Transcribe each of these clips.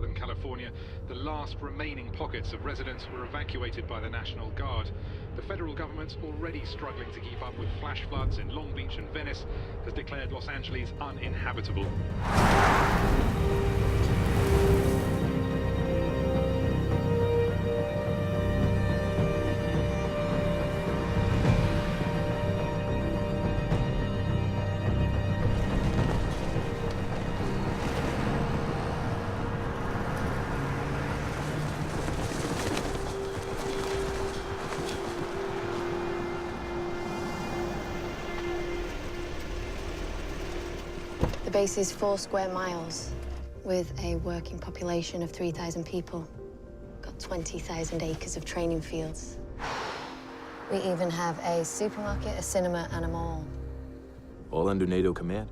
Southern California, the last remaining pockets of residents were evacuated by the National Guard. The federal government, already struggling to keep up with flash floods in Long Beach and Venice, has declared Los Angeles uninhabitable. The base is 4 square miles with a working population of 3,000 people. Got 20,000 acres of training fields. We even have a supermarket, a cinema, and a mall. All under NATO command?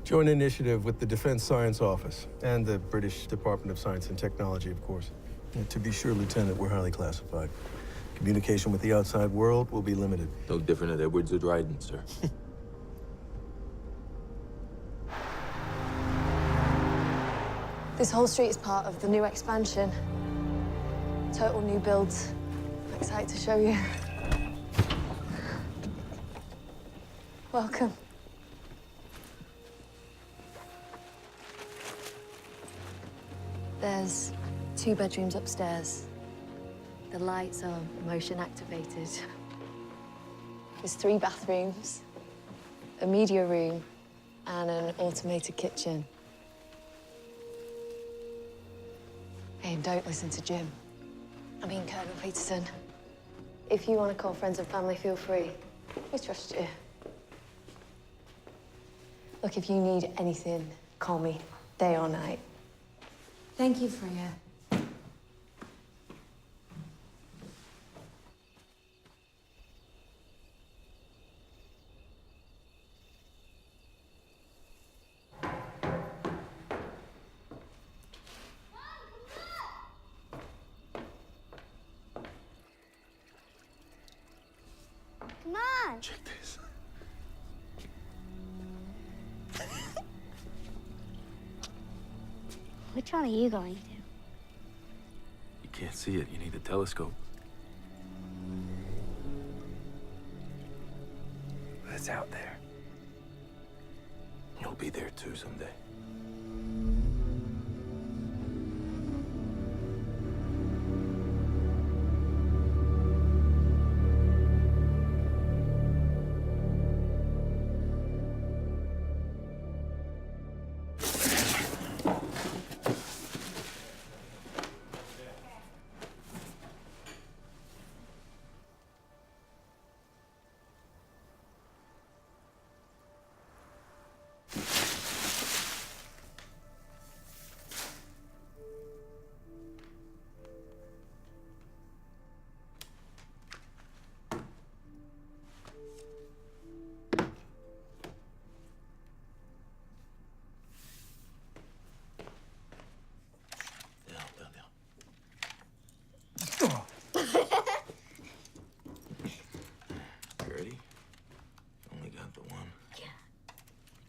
Joint initiative with the Defense Science Office and the British Department of Science and Technology, of course. And to be sure, Lieutenant, we're highly classified. Communication with the outside world will be limited. No different at Edwards or Dryden, sir. This whole street is part of the new expansion. Total new builds. I'm excited to show you. Welcome. There's 2 bedrooms upstairs. The lights are motion activated. There's 3 bathrooms, a media room, and an automated kitchen. Hey, don't listen to Jim. I mean, Colonel Peterson. If you want to call friends and family, feel free. We trust you. Look, if you need anything, call me, day or night. Thank you for your... Come on. Check this. Which one are you going to? You can't see it. You need a telescope. But it's out there. You'll be there too someday. You ready? Only got the one. Yeah.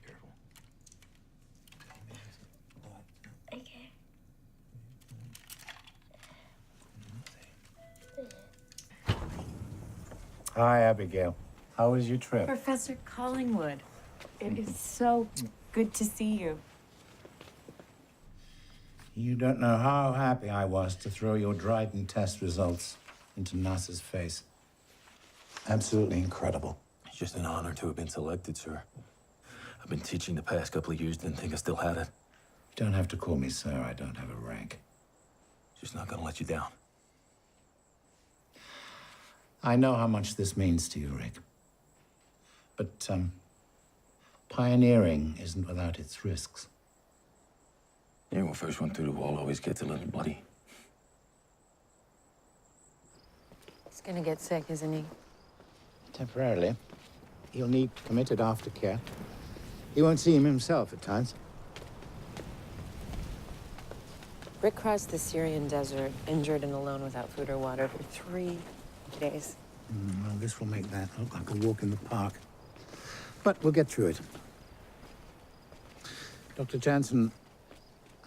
Careful. Okay. Hi, Abigail. How was your trip? Professor Collingwood, it is so good to see you. You don't know how happy I was to throw your Dryden test results into NASA's face. Absolutely incredible. It's just an honor to have been selected, sir. I've been teaching the past couple of years, didn't think I still had it. You don't have to call me sir. I don't have a rank. Just not gonna let you down. I know how much this means to you, Rick. But, pioneering isn't without its risks. Yeah, well, first one through the wall always gets a little bloody. He's gonna get sick, isn't he? Temporarily. He'll need committed aftercare. He won't see him himself at times. Rick crossed the Syrian desert, injured and alone without food or water for 3 days. Well, this will make that look like a walk in the park. But we'll get through it. Dr. Jansen,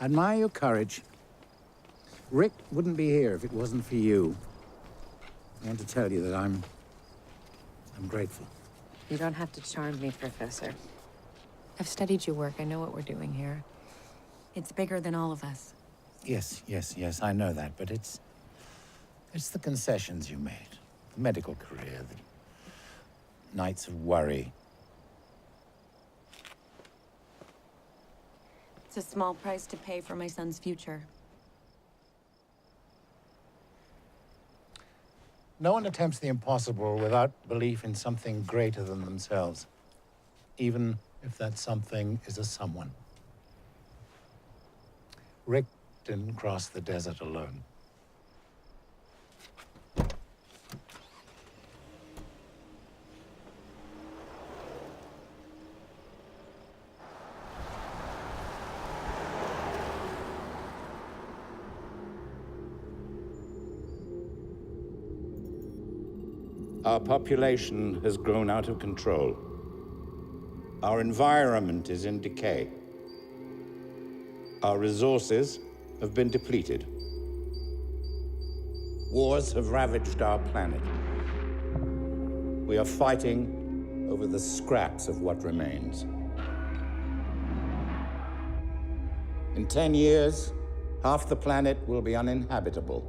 I admire your courage, Rick wouldn't be here if it wasn't for you. I want to tell you that I'm grateful. You don't have to charm me, Professor. I've studied your work. I know what we're doing here. It's bigger than all of us. Yes, I know that, but it's the concessions you made. The medical career, the nights of worry. It's a small price to pay for my son's future. No one attempts the impossible without belief in something greater than themselves, even if that something is a someone. Rick didn't cross the desert alone. Our population has grown out of control. Our environment is in decay. Our resources have been depleted. Wars have ravaged our planet. We are fighting over the scraps of what remains. In 10 years, half the planet will be uninhabitable.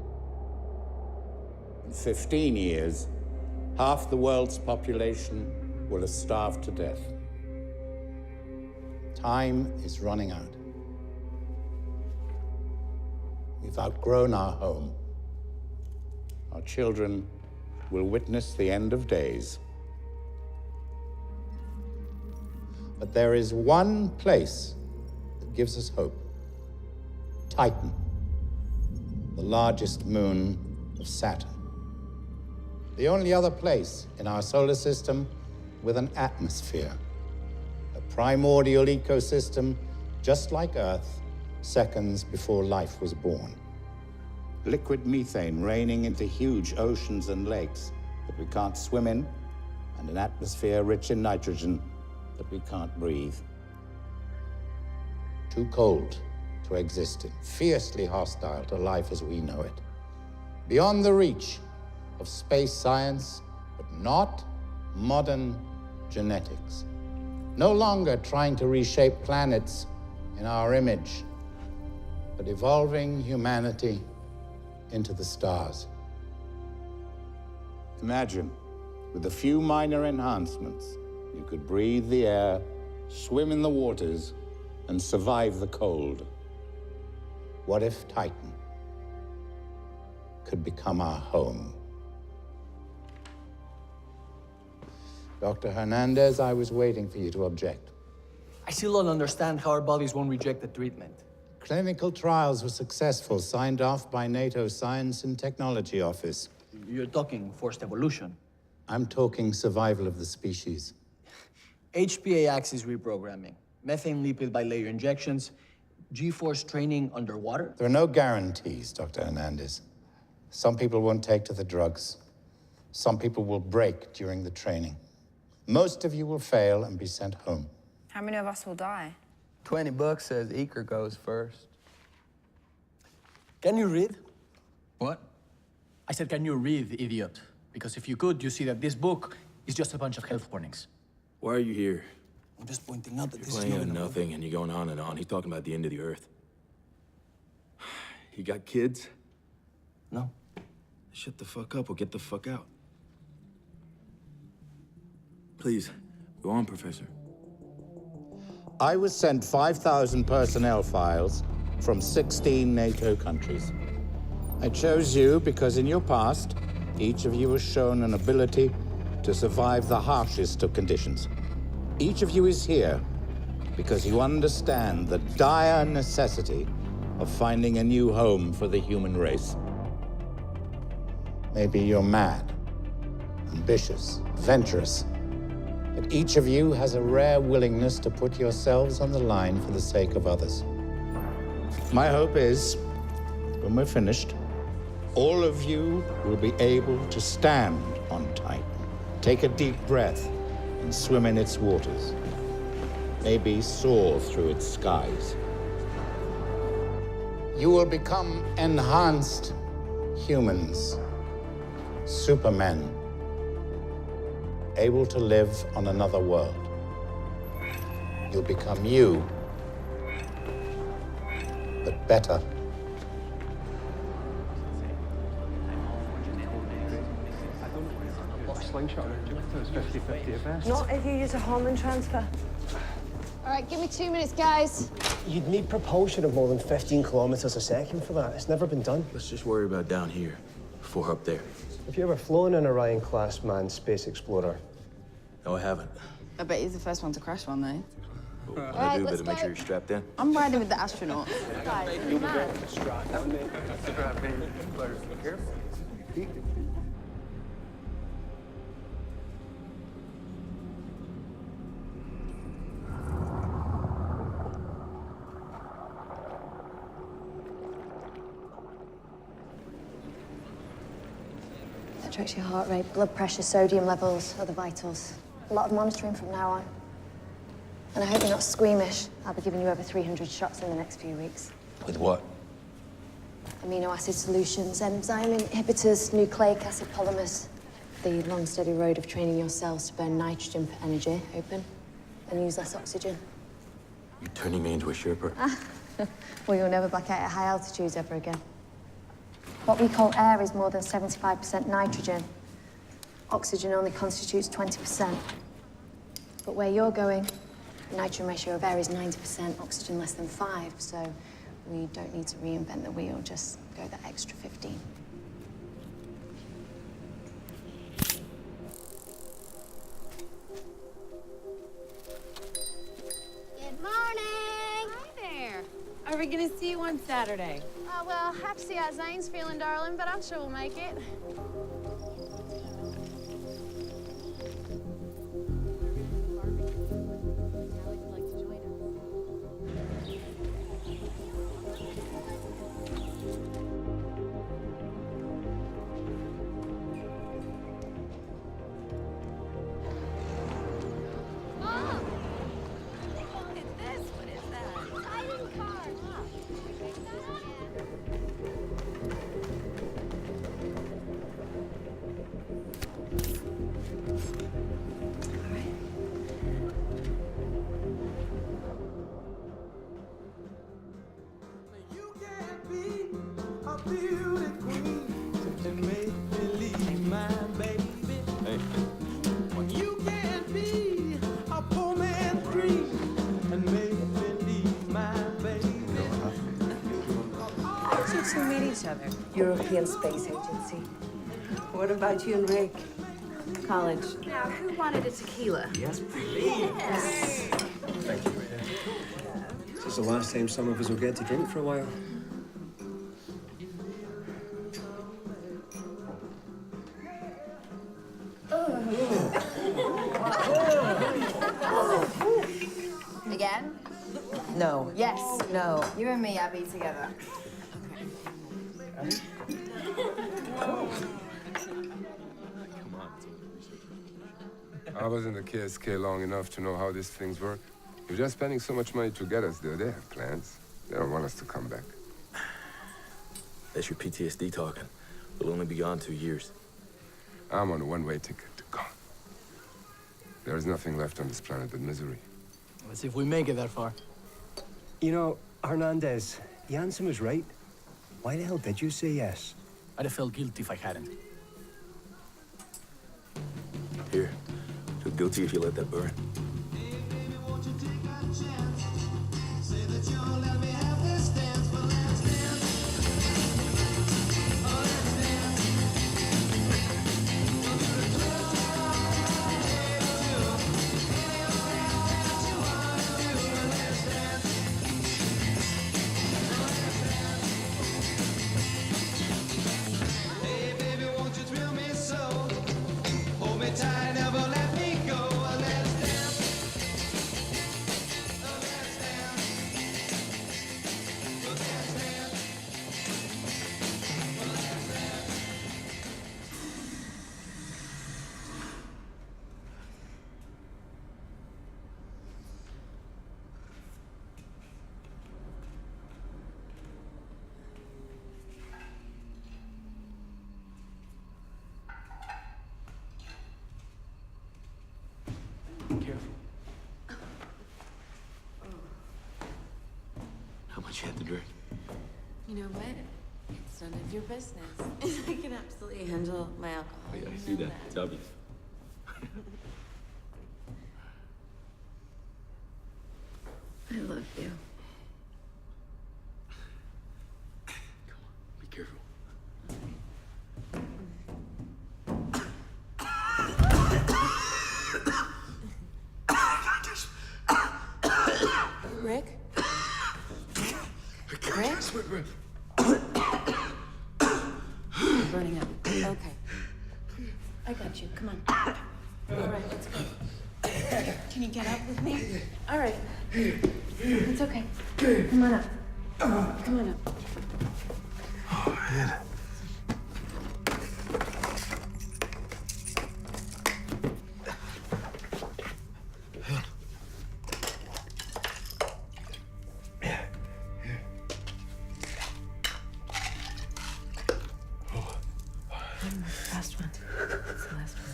In 15 years, half the world's population will have starved to death. Time is running out. We've outgrown our home. Our children will witness the end of days. But there is one place that gives us hope. Titan, the largest moon of Saturn. The only other place in our solar system with an atmosphere. A primordial ecosystem just like Earth, seconds before life was born. Liquid methane raining into huge oceans and lakes that we can't swim in, and an atmosphere rich in nitrogen that we can't breathe. Too cold to exist in, fiercely hostile to life as we know it. Beyond the reach of space science, but not modern genetics. No longer trying to reshape planets in our image, but evolving humanity into the stars. Imagine, with a few minor enhancements, you could breathe the air, swim in the waters, and survive the cold. What if Titan could become our home? Dr. Hernandez, I was waiting for you to object. I still don't understand how our bodies won't reject the treatment. Clinical trials were successful, signed off by NATO's Science and Technology Office. You're talking forced evolution. I'm talking survival of the species. HPA axis reprogramming, methane lipid bilayer injections, G-force training underwater. There are no guarantees, Dr. Hernandez. Some people won't take to the drugs. Some people will break during the training. Most of you will fail and be sent home. How many of us will die? $20 says Eker goes first. Can you read? What? I said, can you read, idiot? Because if you could, you see that this book is just a bunch of health warnings. Why are you here? I'm just pointing out that You're this is playing not at enough. nothing and you're going on and on. He's talking about the end of the earth. You got kids? No. Shut the fuck up or get the fuck out. Please, go on, Professor. I was sent 5,000 personnel files from 16 NATO countries. I chose you because in your past, each of you has shown an ability to survive the harshest of conditions. Each of you is here because you understand the dire necessity of finding a new home for the human race. Maybe you're mad, ambitious, adventurous, but each of you has a rare willingness to put yourselves on the line for the sake of others. My hope is, when we're finished, all of you will be able to stand on Titan, take a deep breath, and swim in its waters, maybe soar through its skies. You will become enhanced humans, supermen, able to live on another world. You'll become you, but better. Not if you use a Harman transfer. All right, give me 2 minutes, guys. You'd need propulsion of more than 15 kilometers a second for that. It's never been done. Let's just worry about down here before up there. Have you ever flown an Orion-class manned space explorer? No, I haven't. I bet he's the first one to crash one, though. What Right, I do, let's better make go. sure you're strapped in. I'm riding with the astronauts. Guys, you're mad. That tracks your heart rate, blood pressure, sodium levels, other vitals. A lot of monitoring from now on. And I hope you're not squeamish. I'll be giving you over 300 shots in the next few weeks. With what? Amino acid solutions, enzyme inhibitors, nucleic acid polymers. The long, steady road of training your cells to burn nitrogen for energy, open, and use less oxygen. You're turning me into a Sherpa. Well, you'll never black out at high altitudes ever again. What we call air is more than 75% nitrogen. Oxygen only constitutes 20%. But where you're going, the nitrogen ratio of air is 90%, oxygen less than 5, so we don't need to reinvent the wheel, just go that extra 15. Good morning. Hi there. Are we gonna see you on Saturday? Oh, well, have to see how Zane's feeling, darling, but I'm sure we'll make it. Two meet each other. European Space Agency. What about you and Rick? College. Now, who wanted a tequila? Yes, please. Thank you. This is the last time some of us will get to drink for a while. Again? No. Yes. No. You and me, Abby, together. I was in the KSK long enough to know how these things work. You're just spending so much money to get us there. They have plans. They don't want us to come back. That's your PTSD talking. We'll only be gone 2 years. I'm on a one-way ticket to gone. There is nothing left on this planet but misery. Let's see if we make it that far. You know, Hernandez, Jansen was right. Why the hell did you say yes? I'd have felt guilty if I hadn't. Here. Feel guilty if you let that burn. much you had to drink? You know what? It's none of your business. I can absolutely handle my alcohol. Oh, yeah, I see that. It's obvious. I love you. Be careful. Rick? Rick? You're burning up. Okay. I got you. Come on. All right, let's go. Can you get up with me? All right. It's okay. Come on up. Come on up. Oh, man. Last one. It's the last one.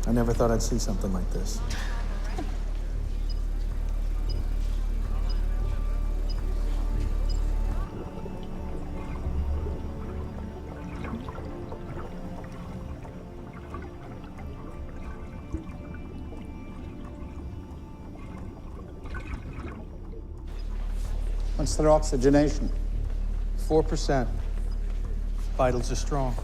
I never thought I'd see something like this. What's their oxygenation? 4%. Vitals are strong.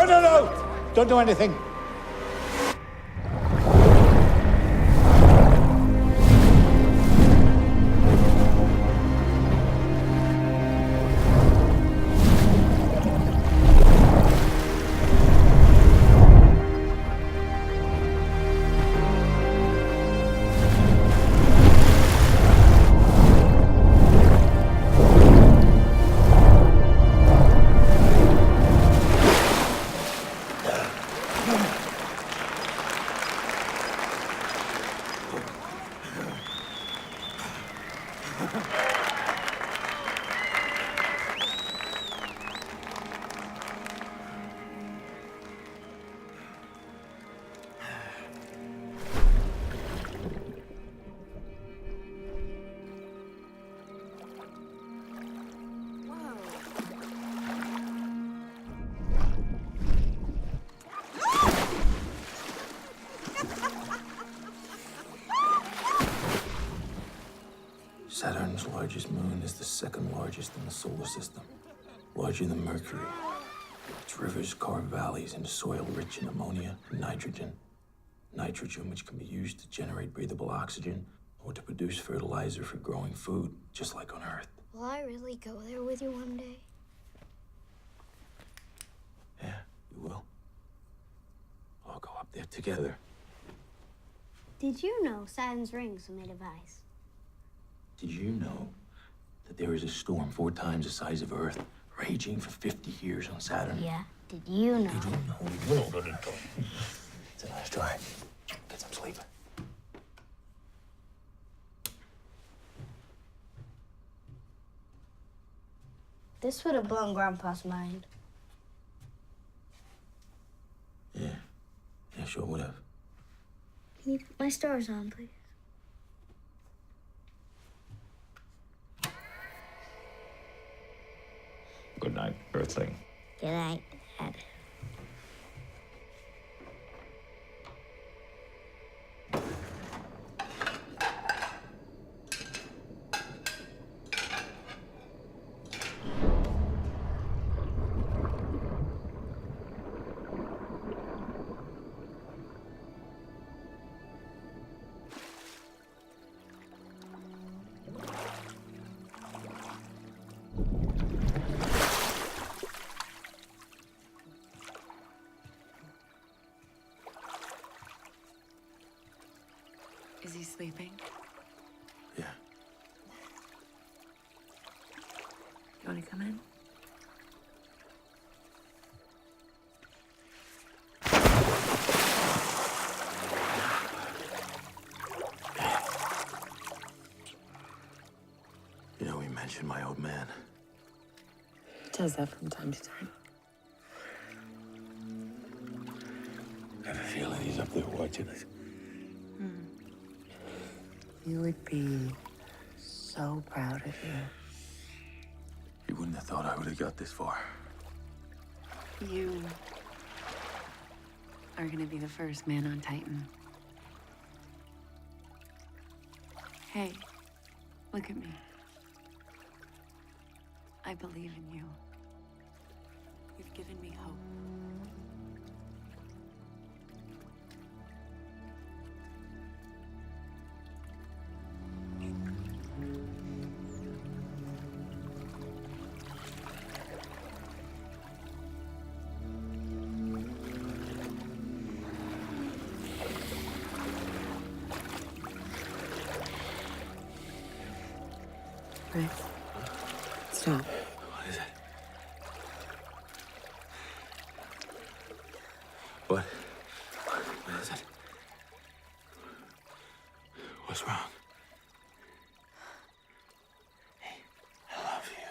No! Don't do anything. largest moon is the second largest in the solar system, larger than Mercury. Its rivers carve valleys into soil rich in ammonia and nitrogen. Nitrogen which can be used to generate breathable oxygen or to produce fertilizer for growing food, just like on Earth. Will I really go there with you one day? Yeah, you will. I'll go up there together. Did you know Saturn's rings were made of ice? Did you know that there is a storm 4 times the size of Earth raging for 50 years on Saturn? Yeah. Did you know? Did you know? It's a nice try. Get some sleep. This would have blown Grandpa's mind. Yeah. Yeah, sure would have. Can you put my stars on, please? Good night, Earthling. Good night, Dad. Is he sleeping? Yeah. You want to come in? You know, he mentioned my old man. He does that from time to time. I have a feeling he's up there watching us. You would be so proud of you. You wouldn't have thought I would have got this far. You are going to be the first man on Titan. Hey, look at me. I believe in you. You've given me hope. Right. Stop. What is it? What? What is it? What's wrong? Hey, I love you.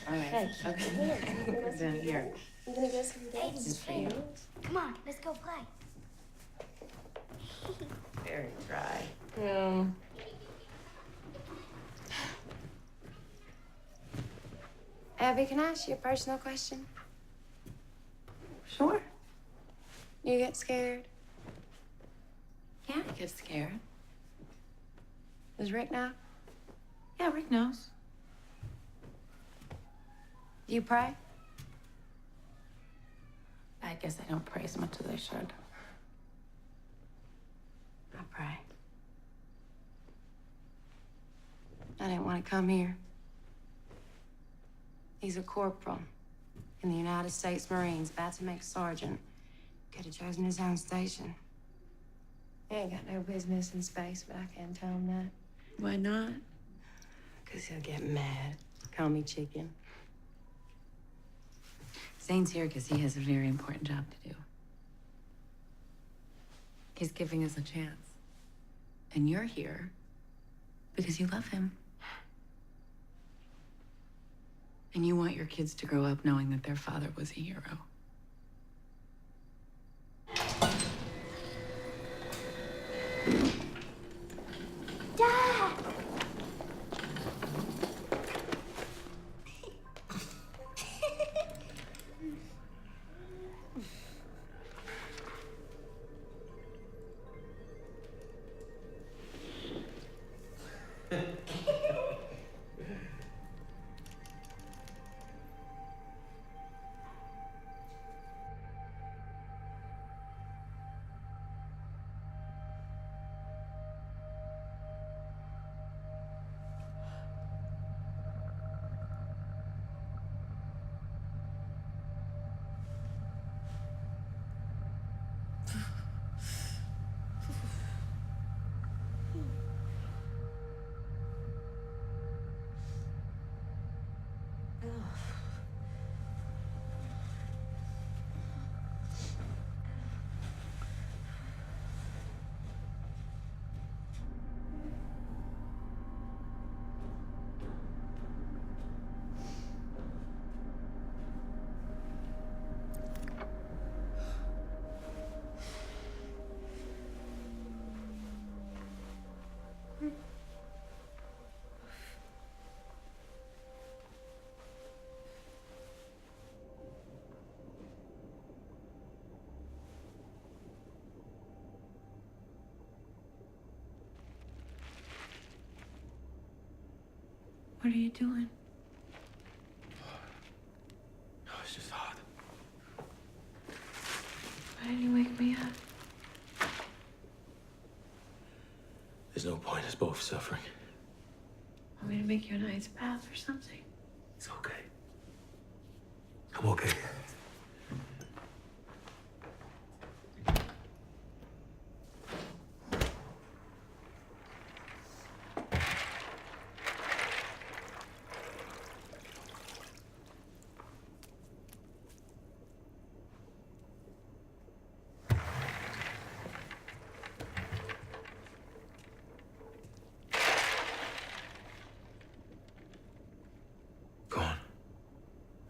All right. Okay. Down here. I'm gonna go some This is for you. Come on, let's go play. Very dry. Yeah. Abby, can I ask you a personal question? Sure. You get scared? Yeah, I get scared. Does Rick know? Yeah, Rick knows. Do you pray? I guess I don't pray as much as I should. I pray. I didn't want to come here. He's a corporal in the United States Marines, about to make sergeant. Could have chosen his own station. He ain't got no business in space, but I can't tell him that. Why not? Because he'll get mad. Call me chicken. Zane's here because he has a very important job to do. He's giving us a chance. And you're here because you love him. And you want your kids to grow up knowing that their father was a hero. Dad! What are you doing? Oh, it's just hot. Why didn't you wake me up? There's no point. It's both suffering. Want me to make you an ice bath or something? It's okay. I'm okay.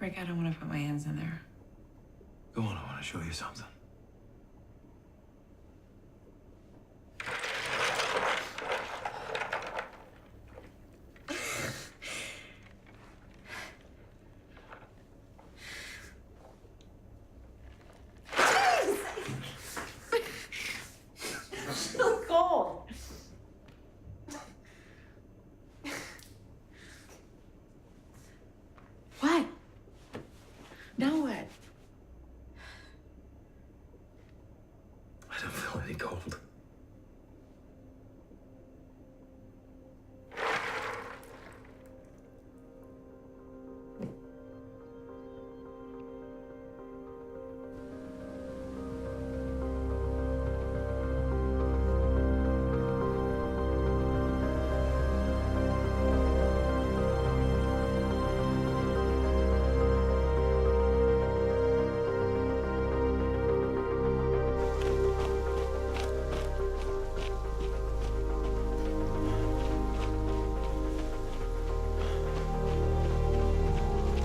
Rick, I don't want to put my hands in there. Go on, I want to show you something. So cold. What? Now what? I don't feel any cold.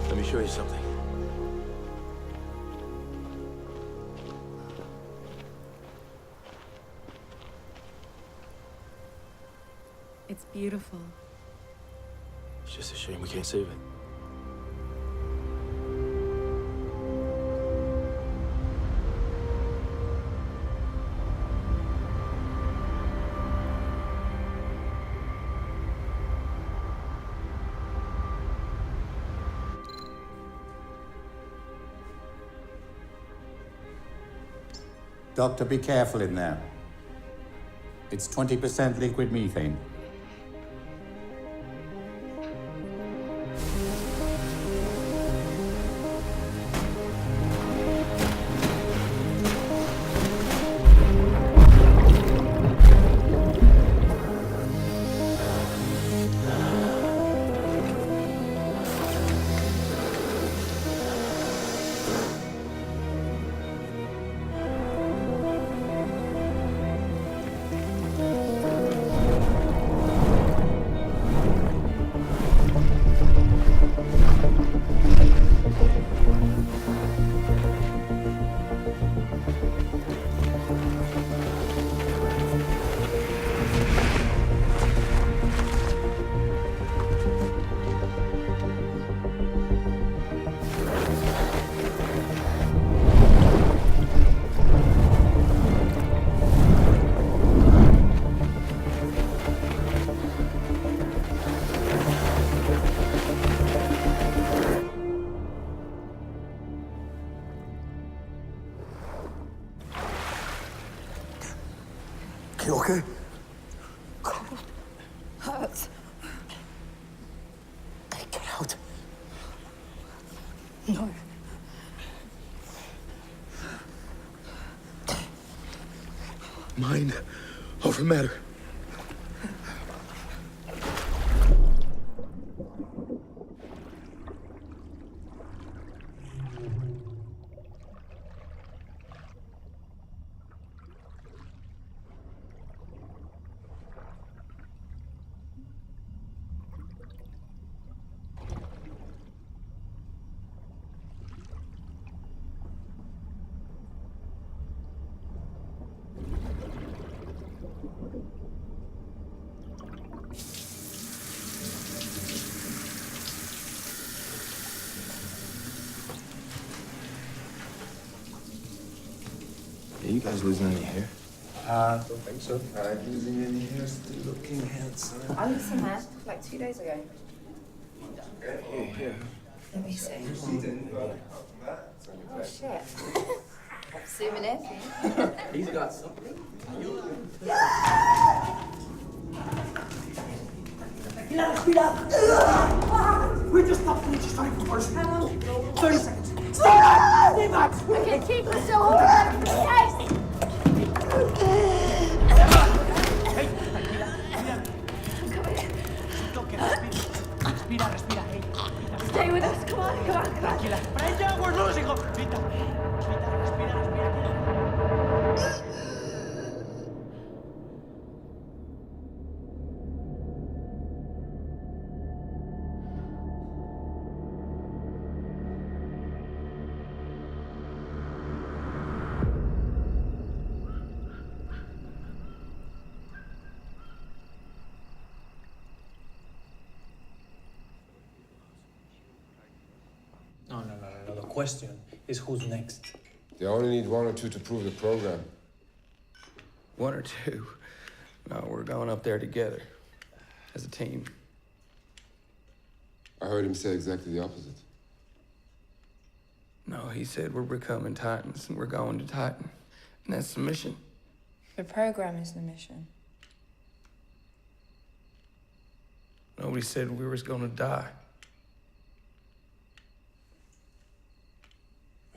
Let me show you something. It's beautiful. It's just a shame we can't save it. Doctor, be careful in there. It's 20% liquid methane. You okay? Cold. Hurts. Get out. No. Mind over matter. Are you guys losing any hair? Don't think so. I'm losing any hair, still looking handsome. I lost some hair like 2 days ago. Yeah. Let me see. Oh shit. Zooming in. He's got something. We just stopped and just started conversing. How long? 30 seconds. Stay back! Okay, keep it still. Hold it for the case. Stay with us. Come on, come on, come on. Tranquila. Prende aguas, no los hijo. Rita, respira, respira. No. The question is who's next. They only need 1 or 2 to prove the program. 1 or 2. No, we're going up there together. As a team. I heard him say exactly the opposite. No, he said we're becoming Titans and we're going to Titan. And that's the mission. The program is the mission. Nobody said we was gonna die.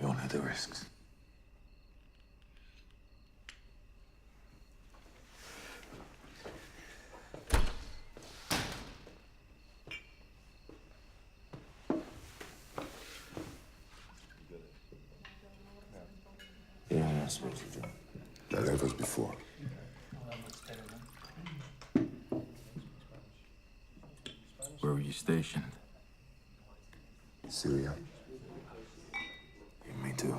We all know the risks. You know what I'm supposed to do. That never was before. Where were you stationed? Syria. Me too.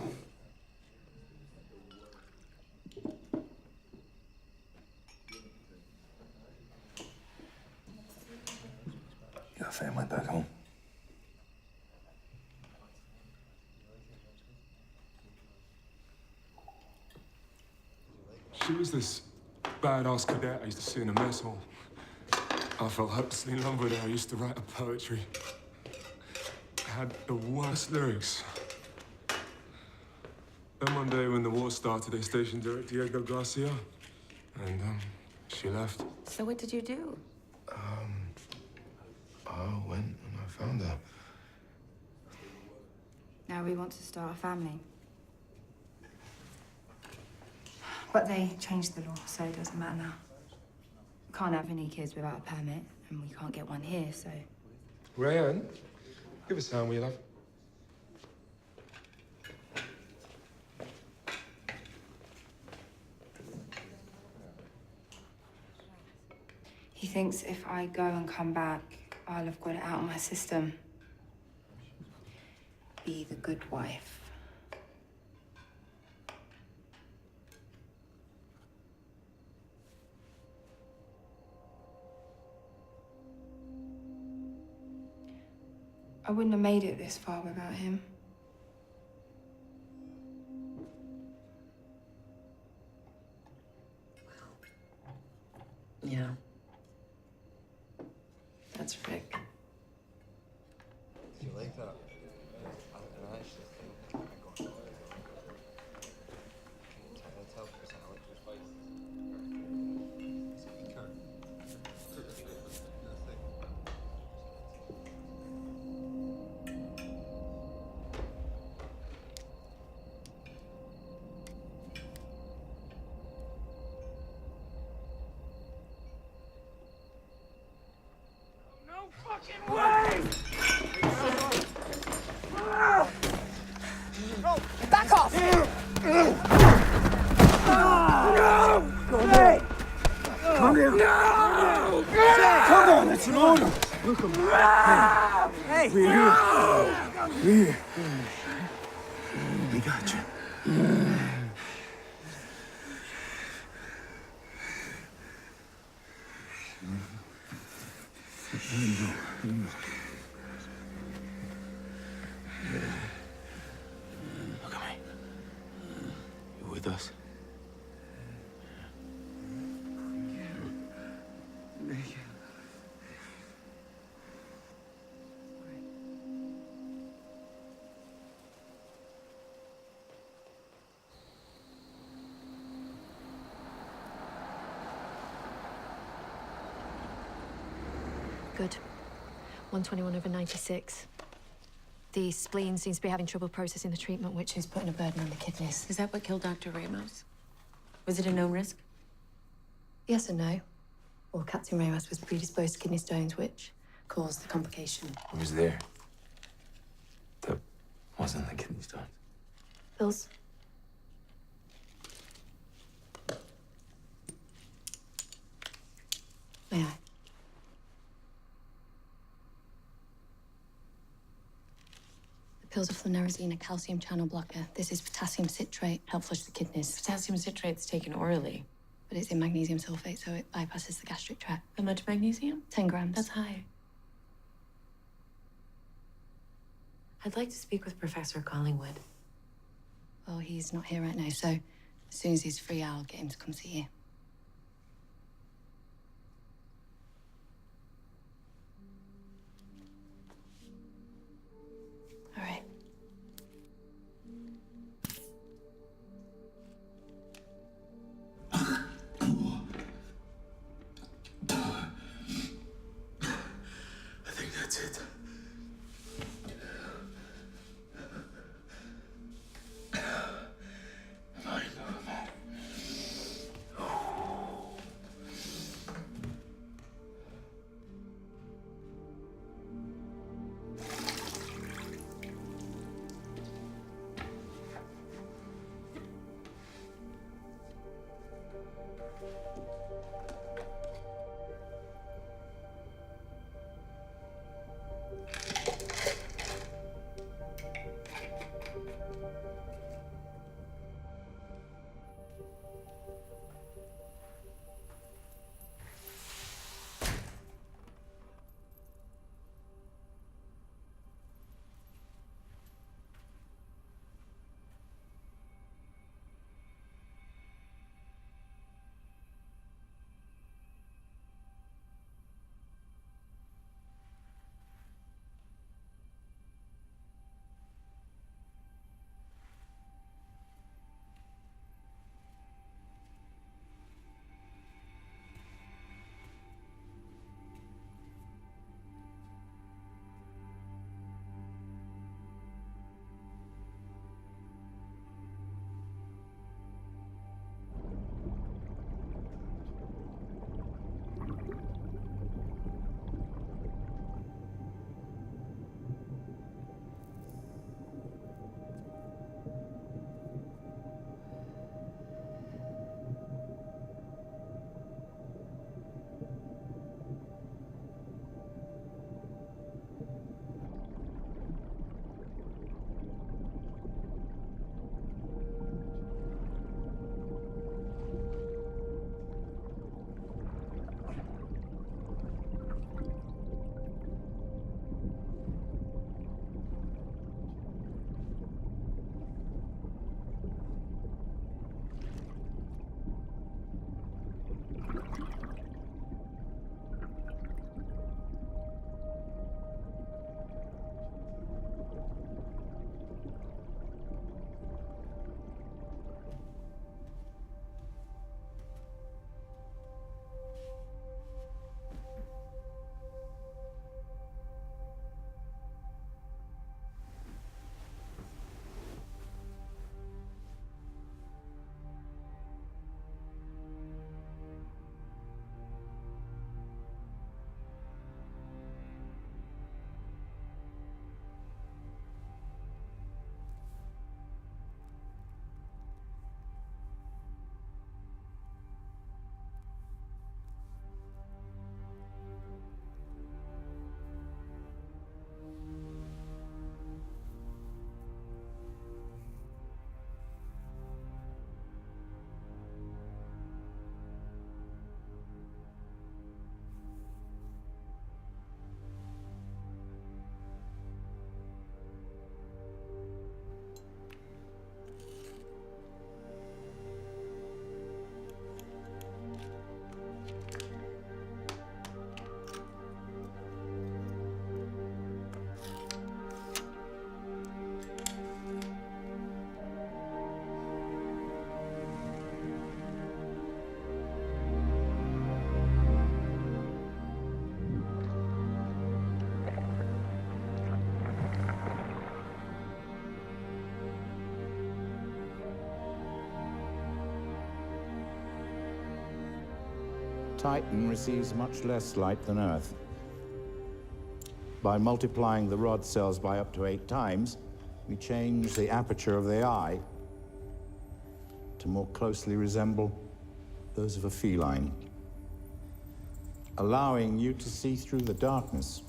You got family back home? She was this badass cadet I used to see in the mess hall. I fell hopelessly in love with her. I used to write her poetry. I had the worst lyrics. Then one day when the war started, they stationed her at Diego Garcia. And, she left. So what did you do? I went and I found her. Now we want to start a family. But they changed the law, so it doesn't matter now. We can't have any kids without a permit, and we can't get one here, so... Rayanne, give us a hand, will you, love? He thinks if I go and come back, I'll have got it out of my system. Be the good wife. I wouldn't have made it this far without him. Yeah. That's Rick. Do you like that? fucking way! Back off! No! Hey! Calm down. No! Calm down, that's an order. Look, hey! We're here. We're here. We got you. Look at me. You with us? Good. 121/96. The spleen seems to be having trouble processing the treatment, which is putting a burden on the kidneys. Is that what killed Dr. Ramos? Was it a known risk? Yes and no. Well, Captain Ramos was predisposed to kidney stones, which caused the complication. Who was there? That wasn't the kidney stones. Pills? May I? The pills are flunarizine, a calcium channel blocker. This is potassium citrate, help flush the kidneys. Potassium citrate's taken orally. But it's in magnesium sulfate, so it bypasses the gastric tract. How much magnesium? 10 grams. That's high. I'd like to speak with Professor Collingwood. Well, he's not here right now, so as soon as he's free, I'll get him to come see you. All right. I think that's it. Mind over matter. Titan receives much less light than Earth. By multiplying the rod cells by up to 8 times, we change the aperture of the eye to more closely resemble those of a feline, allowing you to see through the darkness.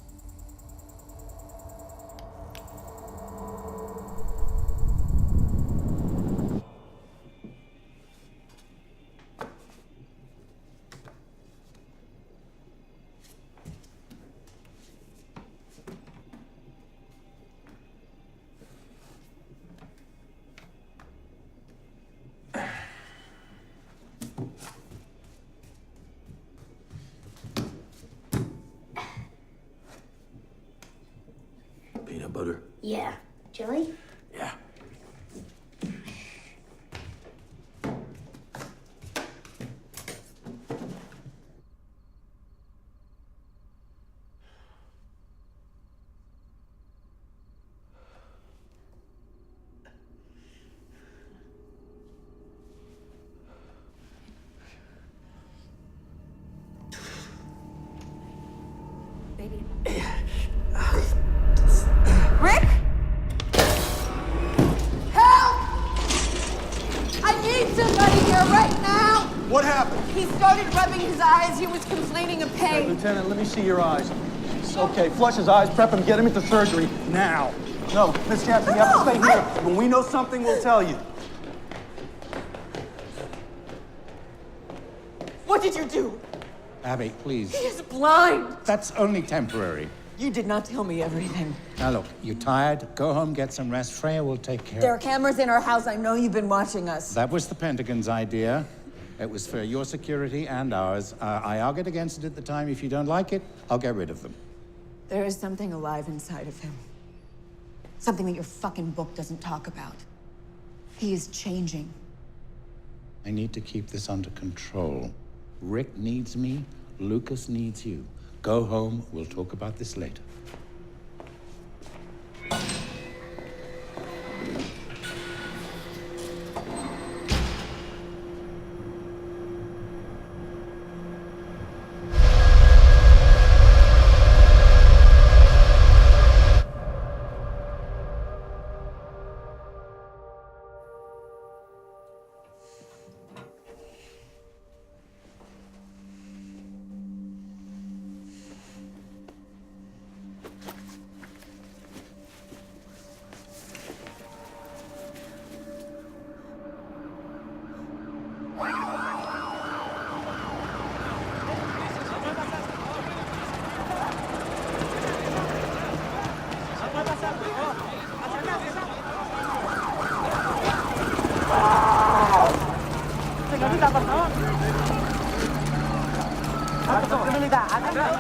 Peanut butter? Yeah. Jelly? Yeah. Baby. Rick? Help! I need somebody here right now! What happened? He started rubbing his eyes. He was complaining of pain. Lieutenant, let me see your eyes. Okay, flush his eyes, prep him, get him into surgery. Now. No, Miss Jackson, you have to stay here. When we know something, we'll tell you. What did you do? Abby, please. He is blind. That's only temporary. You did not tell me everything. Now look, you're tired. Go home, get some rest. Freya will take care. There are cameras in our house. I know you've been watching us. That was the Pentagon's idea. It was for your security and ours. I argued against it at the time. If you don't like it, I'll get rid of them. There is something alive inside of him. Something that your fucking book doesn't talk about. He is changing. I need to keep this under control. Rick needs me. Lucas needs you. Go home. We'll talk about this later.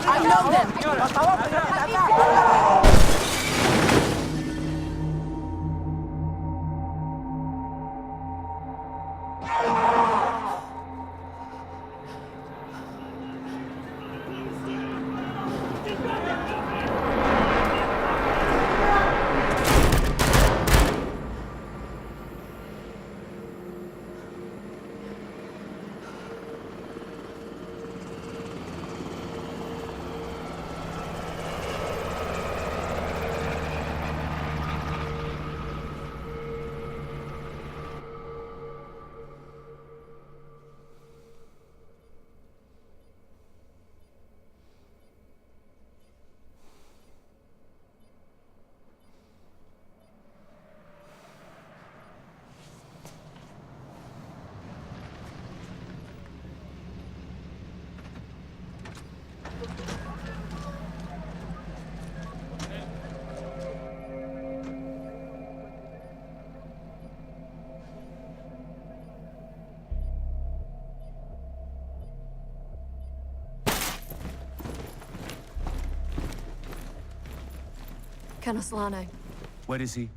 I know them. Colonel Solano. What is he?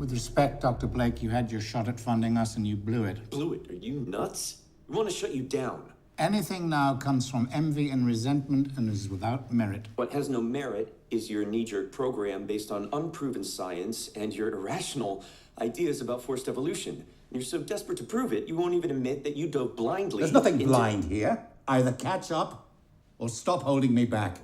With respect, Dr. Blake, you had your shot at funding us and you blew it. Blew it? Are you nuts? We want to shut you down. Anything now comes from envy and resentment and is without merit. What has no merit is your knee-jerk program based on unproven science and your irrational ideas about forced evolution. And you're so desperate to prove it, you won't even admit that you dove blindly. There's nothing blind here. Either catch up or stop holding me back.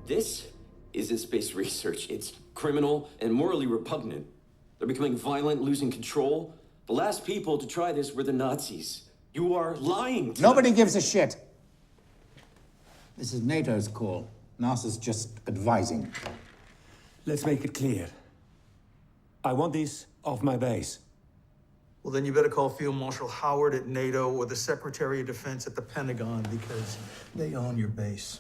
This isn't space research. It's criminal and morally repugnant. They're becoming violent, losing control. The last people to try this were the Nazis. You are lying to Nobody them. gives a shit. This is NATO's call. NASA's just advising. Let's make it clear. I want this off my base. Well, then you better call Field Marshal Howard at NATO or the Secretary of Defense at the Pentagon because they own your base.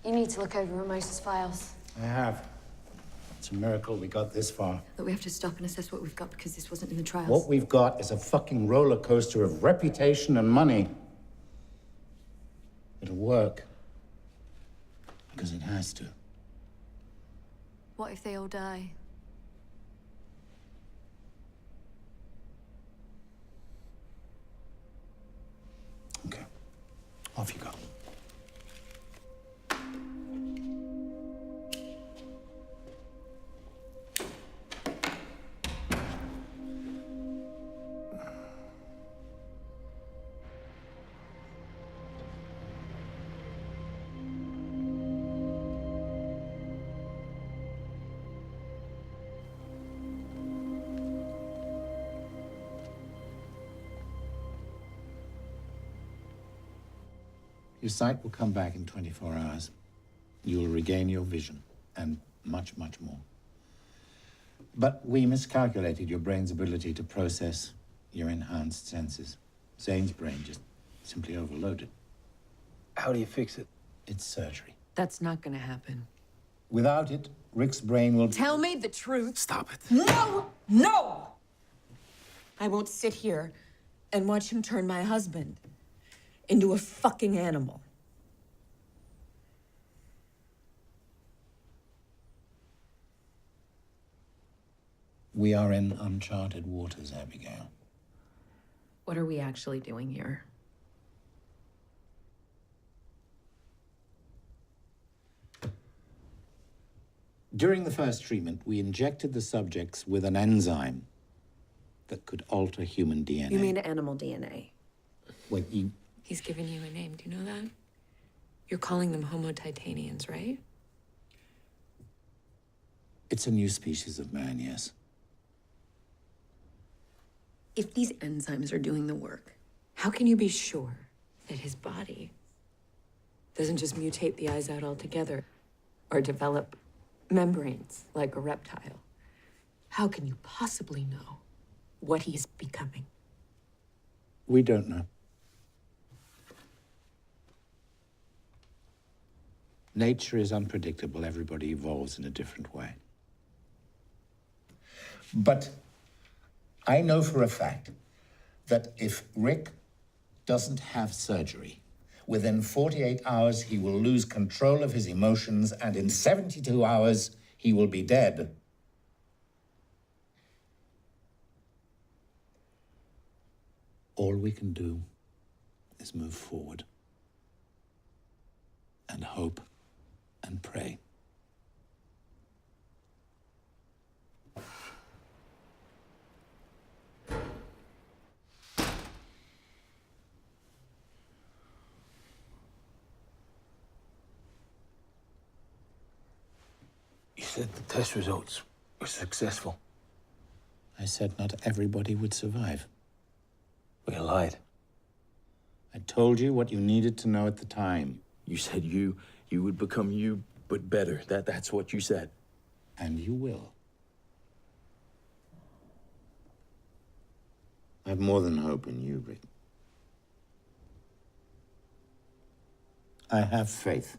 You need to look over Ramos's files. I have. It's a miracle we got this far. But we have to stop and assess what we've got because this wasn't in the trials. What we've got is a fucking roller coaster of reputation and money. It'll work. Because it has to. What if they all die? Okay. Off you go. Your sight will come back in 24 hours. You will regain your vision, and much, much more. But we miscalculated your brain's ability to process your enhanced senses. Zane's brain just simply overloaded. How do you fix it? It's surgery. That's not gonna happen. Without it, Rick's brain will... Tell me the truth. Stop it. No! No! I won't sit here and watch him turn my husband into a fucking animal. We are in uncharted waters, Abigail. What are we actually doing here? During the first treatment, we injected the subjects with an enzyme that could alter human DNA. You mean animal DNA? Wait, you... He's given you a name. Do you know that? You're calling them Homo titanians, right? It's a new species of man, yes. If these enzymes are doing the work, how can you be sure that his body doesn't just mutate the eyes out altogether or develop membranes like a reptile? How can you possibly know what he's becoming? We don't know. Nature is unpredictable. Everybody evolves in a different way. But I know for a fact that if Rick doesn't have surgery, within 48 hours he will lose control of his emotions, and in 72 hours he will be dead. All we can do is move forward and hope and pray. You said the test results were successful. I said not everybody would survive. We lied. I told you what you needed to know at the time. You said you would become you, but better. That's what you said. And you will. I have more than hope in you, Rick. I have faith.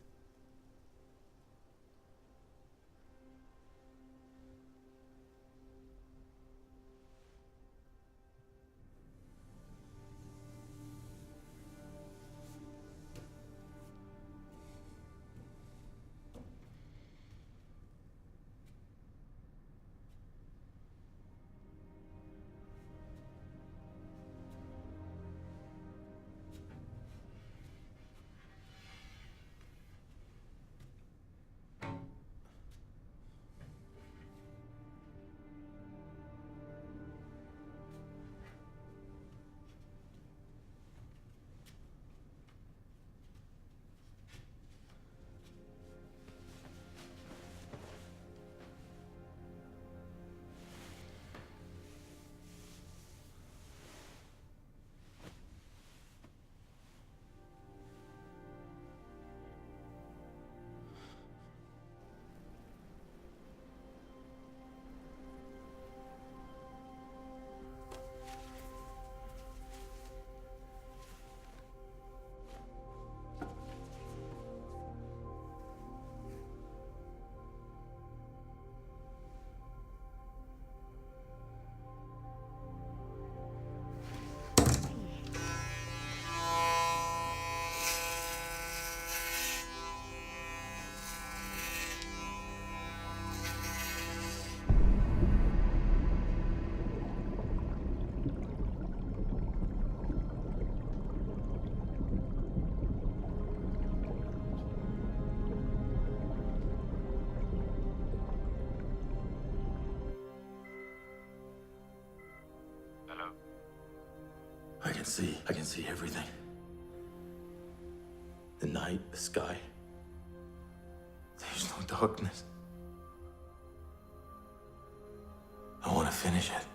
I can see everything. The night, the sky. There's no darkness. I want to finish it.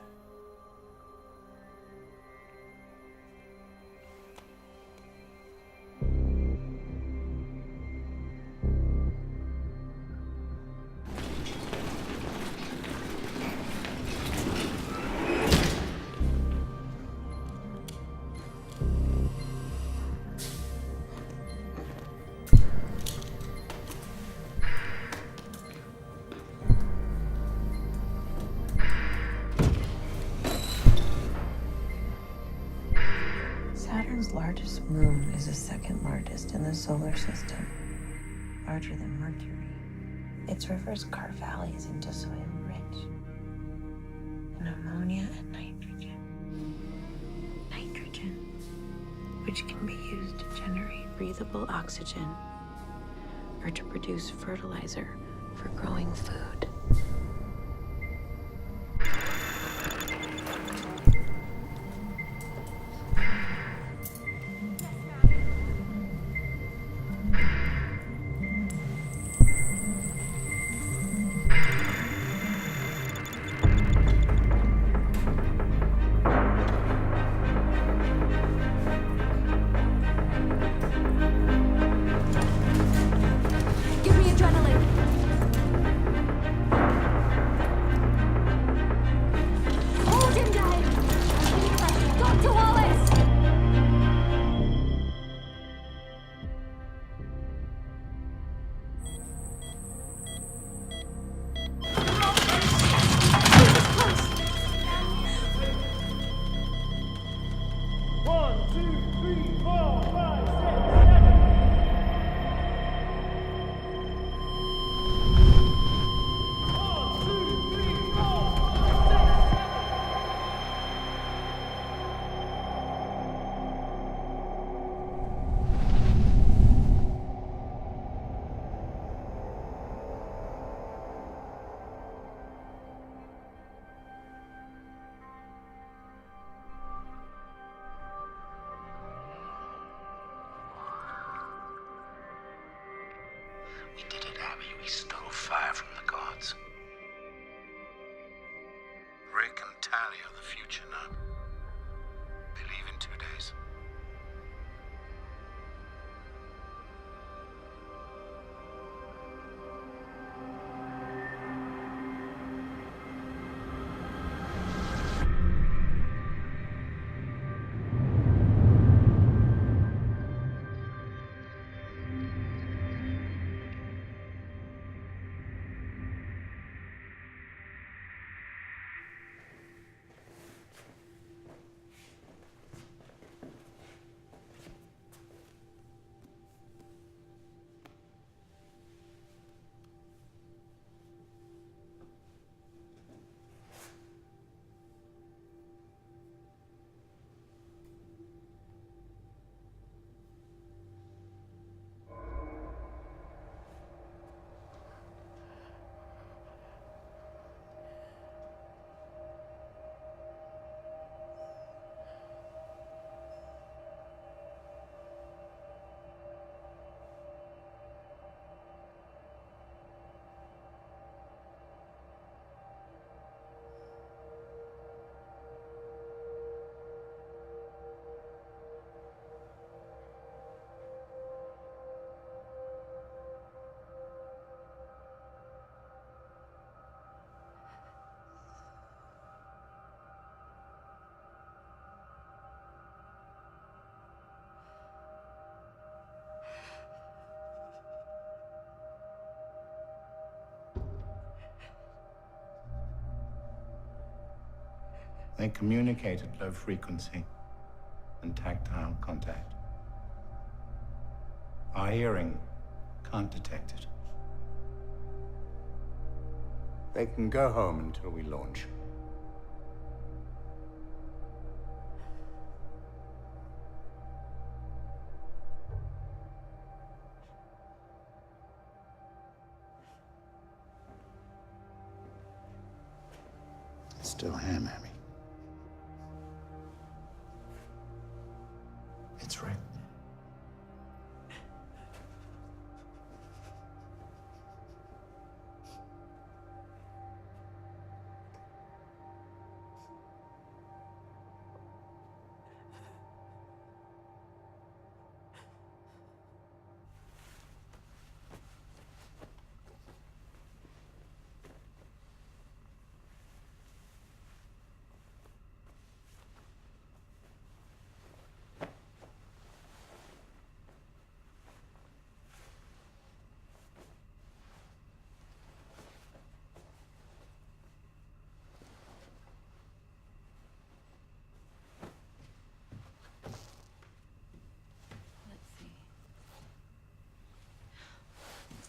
Saturn's largest moon is the second largest in the solar system, larger than Mercury. Its rivers carve valleys into soil rich. and ammonia and nitrogen. Nitrogen, which can be used to generate breathable oxygen or to produce fertilizer for growing food. Give me adrenaline. Hold him down. Dr. Wallace. We did it, Abby. We stole fire from the gods. Rick and Tally are the future now. They leave in 2 days. They communicate at low frequency and tactile contact. Our hearing can't detect it. They can go home until we launch. It's still him, Abby. It's Rick.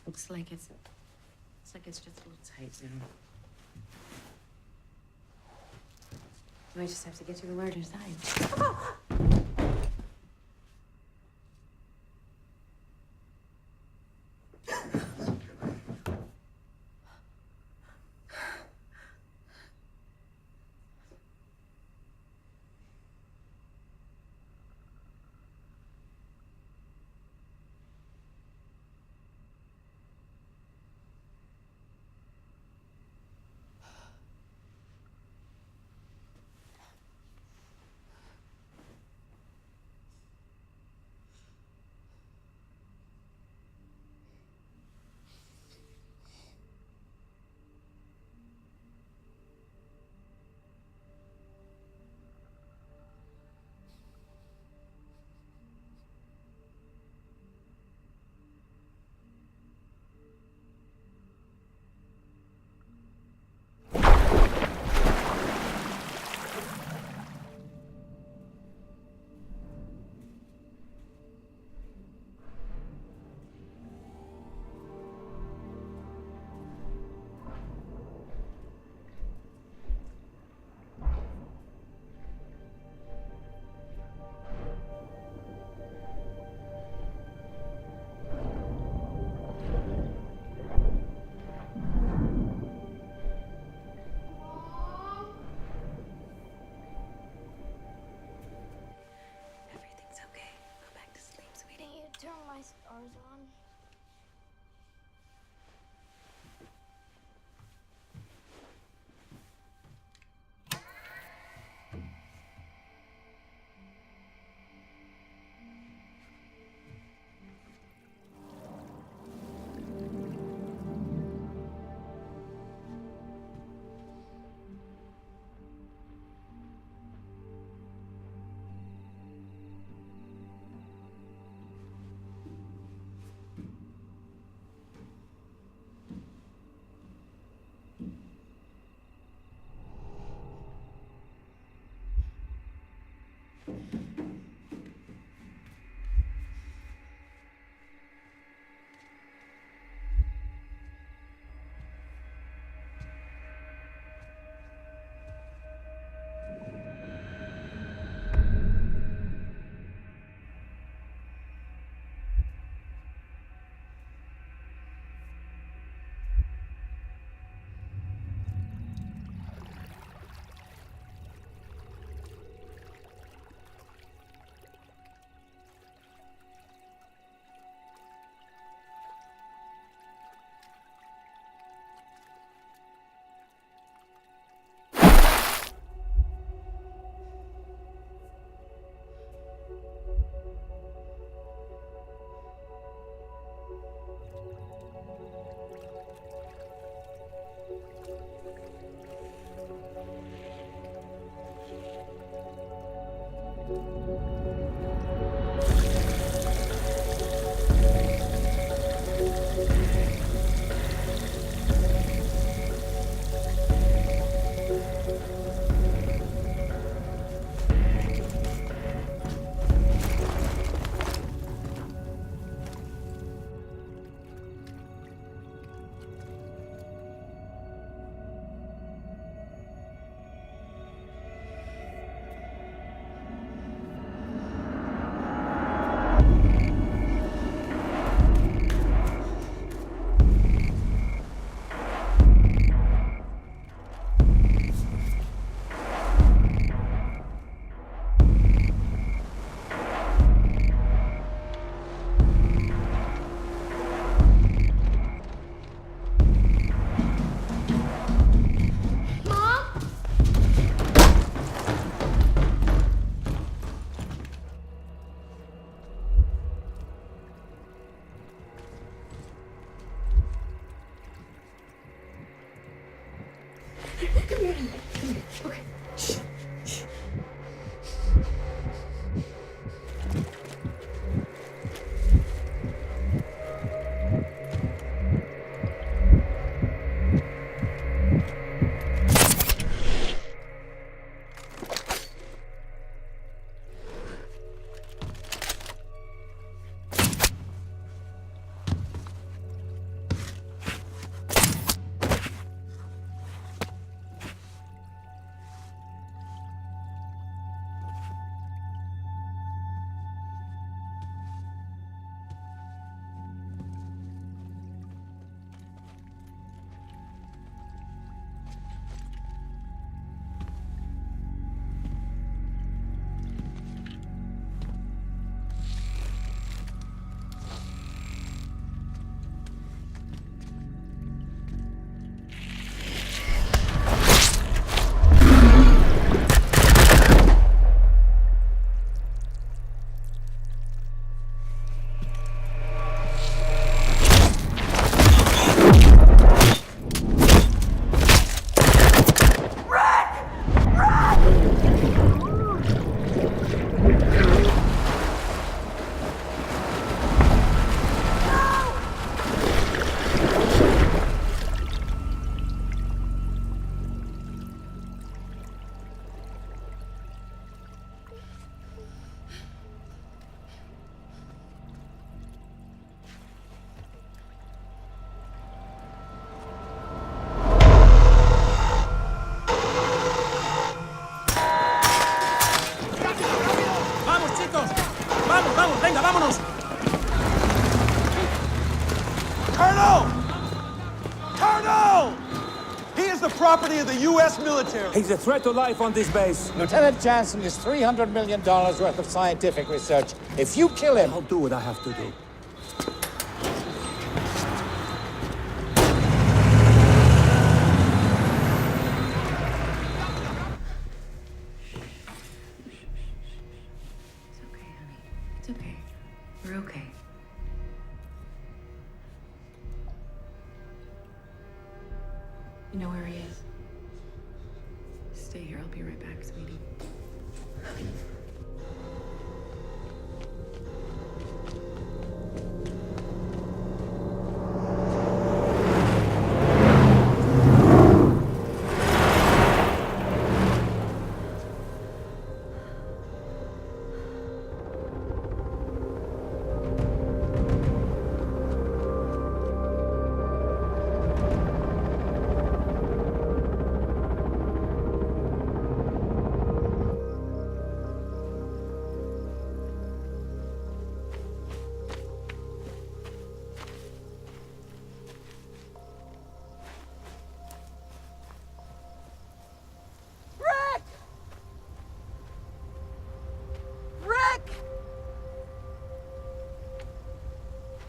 Looks like it's just a little tight now. We just have to get you the word inside. Turn my stars on. ¡Venga, vámonos! Colonel! Colonel! He is the property of the U.S. military. He's a threat to life on this base. Lieutenant Jansen is $300 million worth of scientific research. If you kill him... I'll do what I have to do. It's okay. We're okay. You know where he is? Stay here. I'll be right back, sweetie.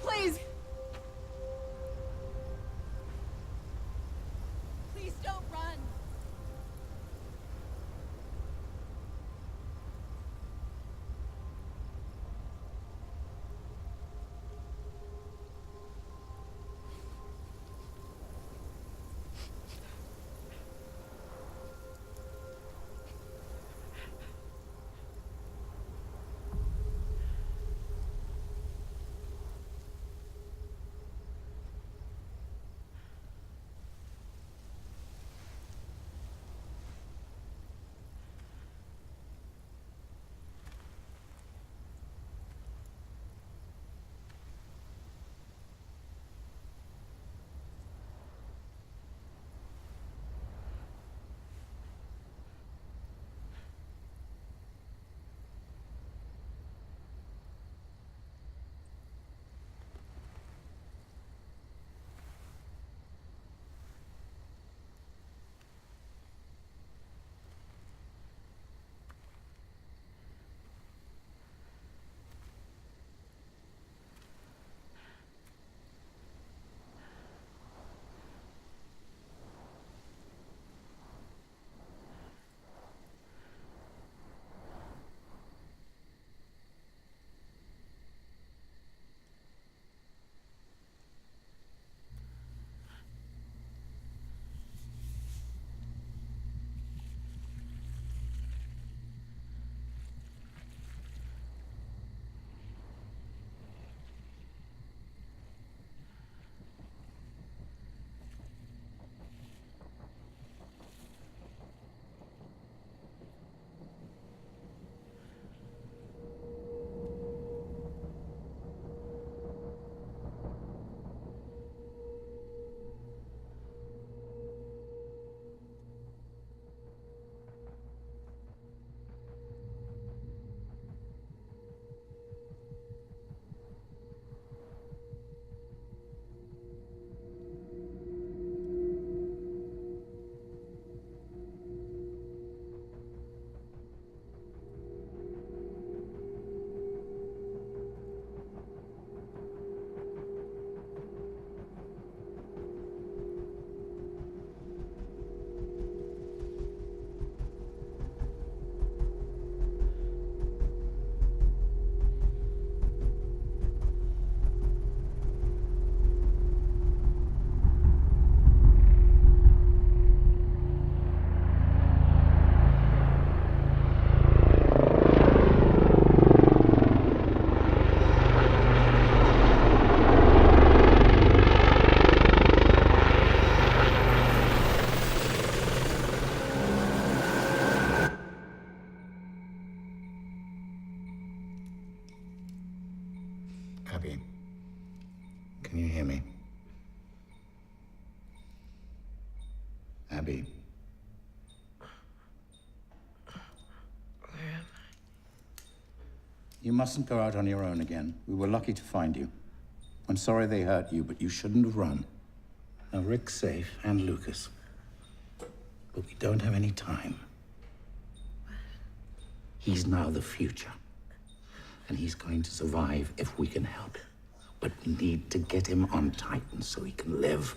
Please! Please don't run! Abby, can you hear me? Abby. Where am You mustn't go out on your own again. We were lucky to find you. I'm sorry they hurt you, but you shouldn't have run. Now, Rick's safe, and Lucas. But we don't have any time. He's now the future. And he's going to survive if we can help him. But we need to get him on Titan so he can live.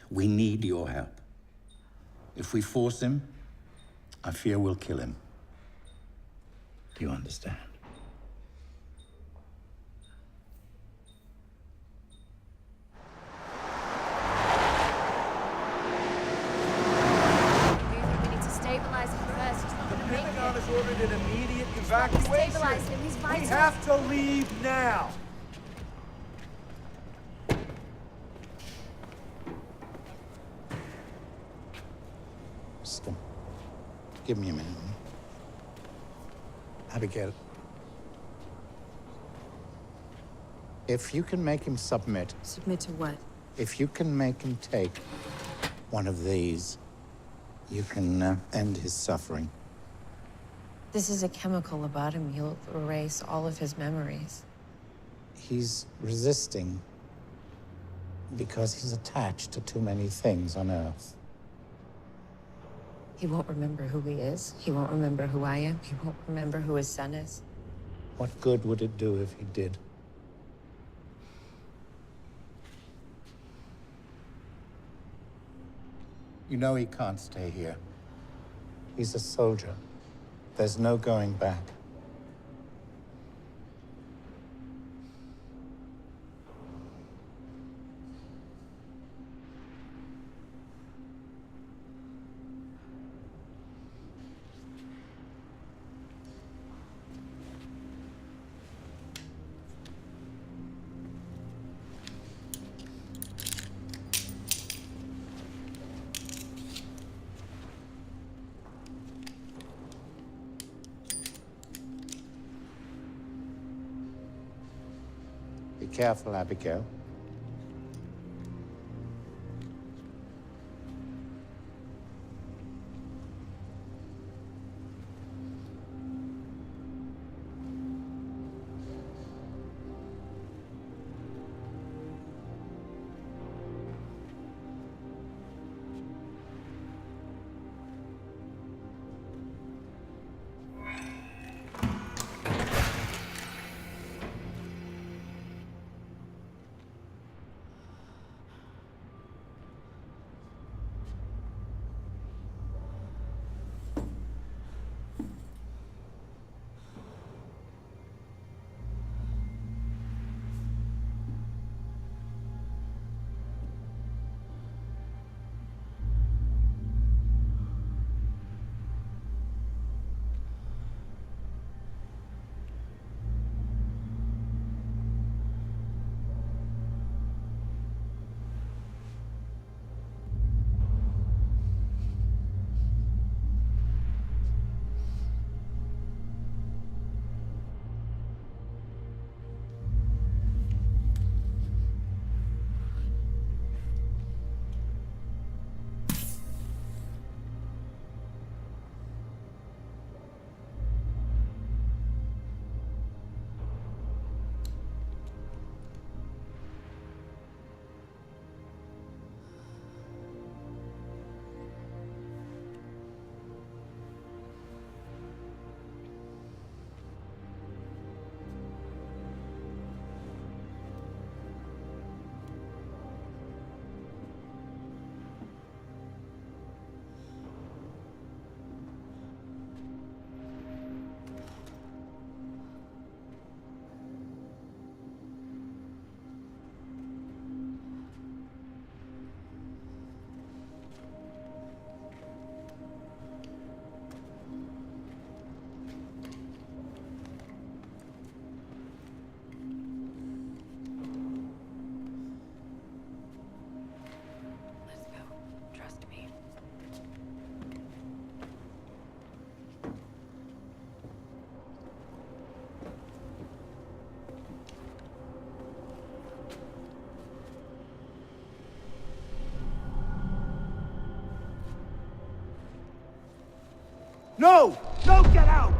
We need your help. If we force him, I fear we'll kill him. Do you understand? We need to stabilize him first. He's not going to make it. has ordered an immediate evacuation. Stabilize him. He's vital. We have to leave now. Stop. Give me a minute. Abigail. If you can make him submit... Submit to what? If you can make him take one of these, you can end his suffering. This is a chemical lobotomy. You'll erase all of his memories. He's resisting because he's attached to too many things on Earth. He won't remember who he is. He won't remember who I am. He won't remember who his son is. What good would it do if he did? You know he can't stay here. He's a soldier. There's no going back. Be careful, Abigail. No! No, get out!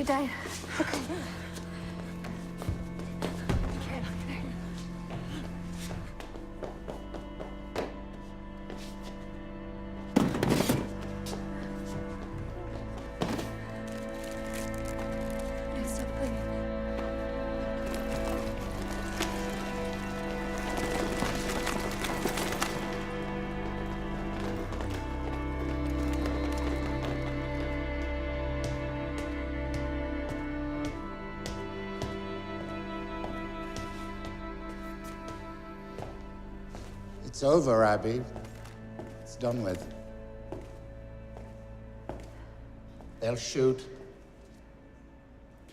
you died. Okay. It's still bleeding. It's over, Abby. It's done with. They'll shoot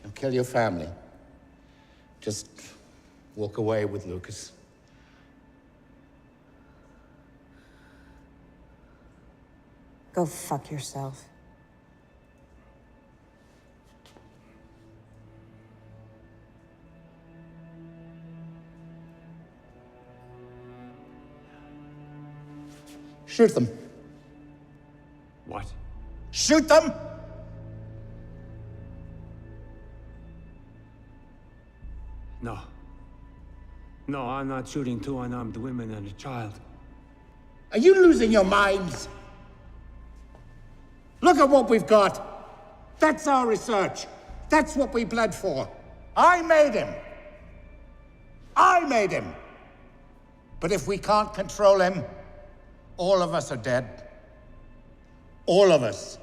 and kill your family. Just walk away with Lucas. Go fuck yourself. Shoot them. What? Shoot them! No. No, I'm not shooting two unarmed women and a child. Are you losing your minds? Look at what we've got. That's our research. That's what we bled for. I made him. I made him. But if we can't control him, all of us are dead. All of us.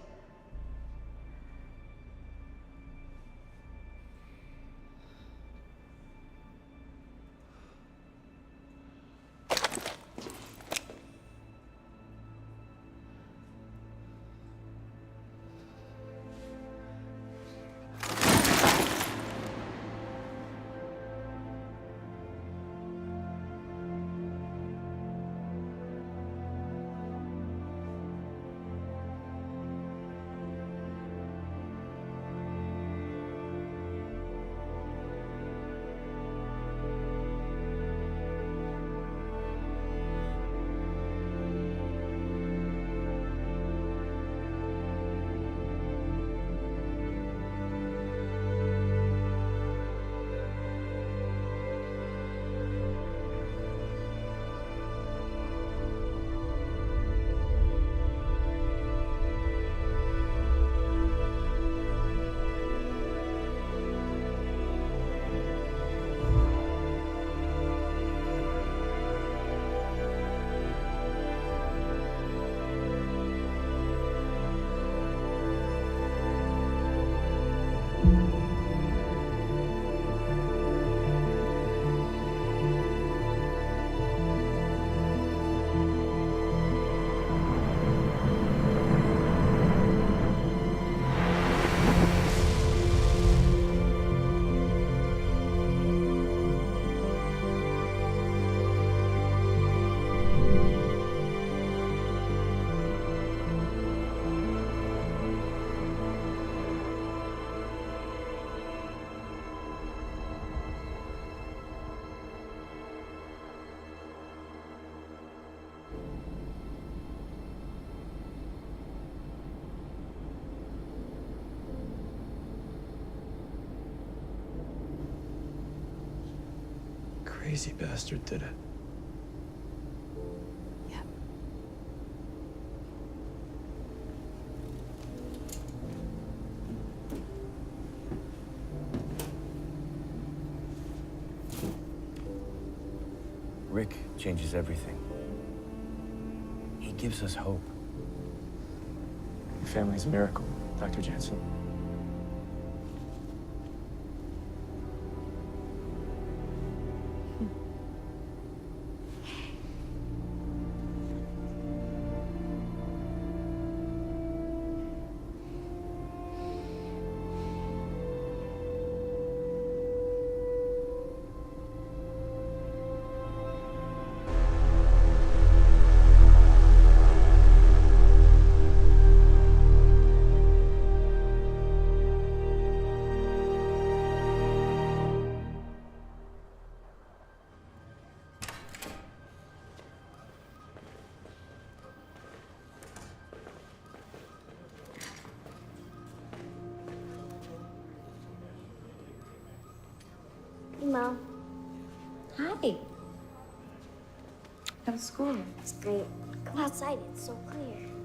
Crazy bastard did it. Yeah. Rick changes everything. He gives us hope. Your family's a miracle, Dr. Jansen. Mom. Hi. How's school? It's great. Go outside, it's so clear.